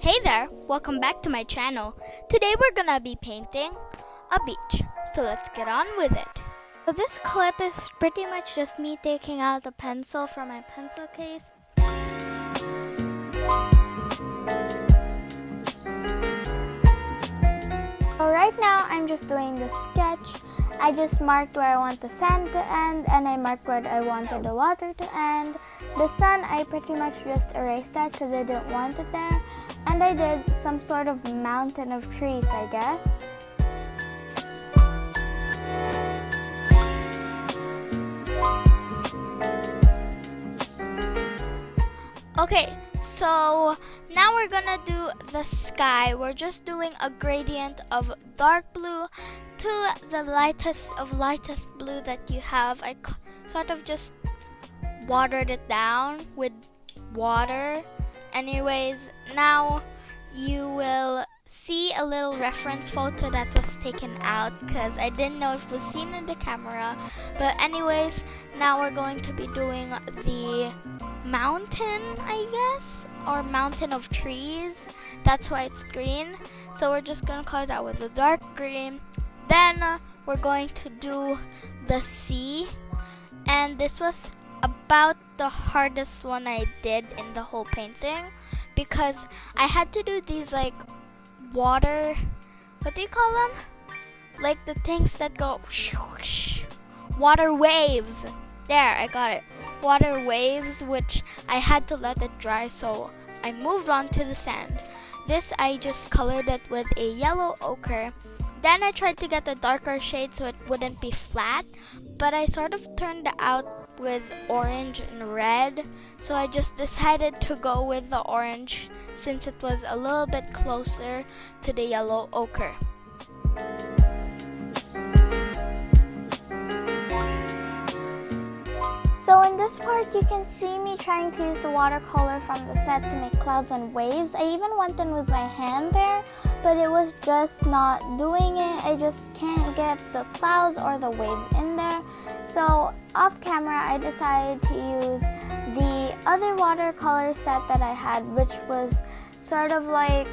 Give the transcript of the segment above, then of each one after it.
Hey there, welcome back to my channel. Today we're gonna be painting a beach, so let's get on with it. So this clip is pretty much just me taking out the pencil from my pencil case. So right now I'm just doing the sketch. I just marked where I want the sand to end and I marked where I wanted the water to end. The sun, I pretty much just erased that because I didn't want it there. And I did some sort of mountain of trees, I guess. Okay, so now we're gonna do the sky. We're just doing a gradient of dark blue to the lightest of lightest blue that you have. I sort of just watered it down with water. Anyways, now you will see a little reference photo that was taken out because I didn't know if it was seen in the camera. But anyways, now we're going to be doing the mountain, I guess, or mountain of trees. That's why it's green. So we're just gonna color that with a dark green. Then we're going to do the sea, and this was about the hardest one I did in the whole painting because I had to do these like water, what do you call them? Like the things that go water waves. There, I got it. Water waves, which I had to let it dry, so I moved on to the sand. This I just colored it with a yellow ochre. Then I tried to get a darker shade so it wouldn't be flat, but I sort of turned out with orange and red, so I just decided to go with the orange since it was a little bit closer to the yellow ochre. So in this part, you can see me trying to use the watercolor from the set to make clouds and waves. I even went in with my hand there, but it was just not doing it. I just can't get the clouds or the waves in there. So off camera, I decided to use the other watercolor set that I had, which was sort of like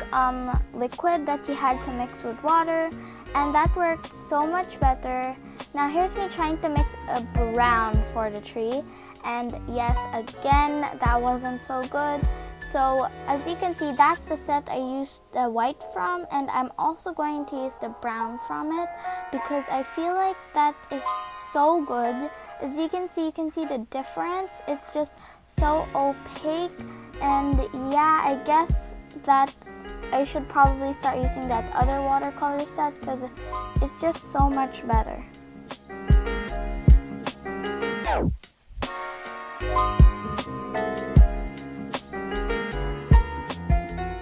liquid that you had to mix with water, and that worked so much better. Now here's me trying to mix a brown for the tree, and yes, again, that wasn't so good. So as you can see, that's the set I used the white from, and I'm also going to use the brown from it because I feel like that is so good. As you can see the difference. It's just so opaque, and yeah, I guess that I should probably start using that other watercolor set because it's just so much better.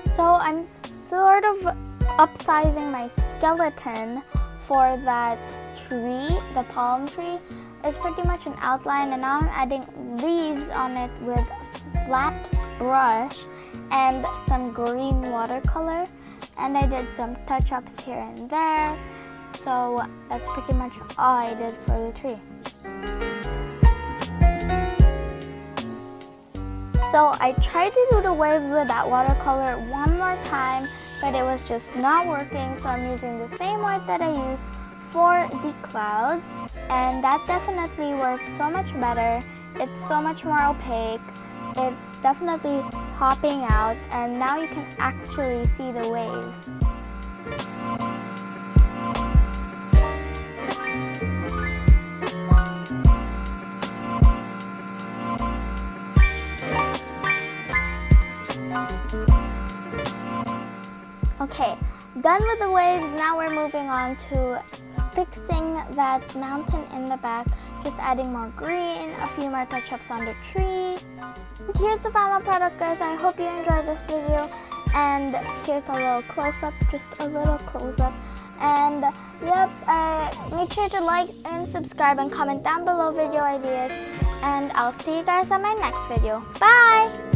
So I'm sort of upsizing my skeleton for that tree, the palm tree. It's pretty much an outline, and now I'm adding leaves on it with flat brush and some green watercolor, and I did some touch-ups here and there. So that's pretty much all I did for the tree. So I tried to do the waves with that watercolor one more time, but it was just not working, so I'm using the same white that I used for the clouds, and that definitely worked so much better. It's so much more opaque. It's definitely popping out, and now you can actually see the waves. Okay, done with the waves. Now we're moving on to fixing that mountain in the back, just adding more green, a few more touch-ups on the tree. And here's the final product, guys. I hope you enjoyed this video, and here's a little close-up, just a little close-up. And yep, make sure to like and subscribe and comment down below video ideas, and I'll see you guys on my next video. Bye!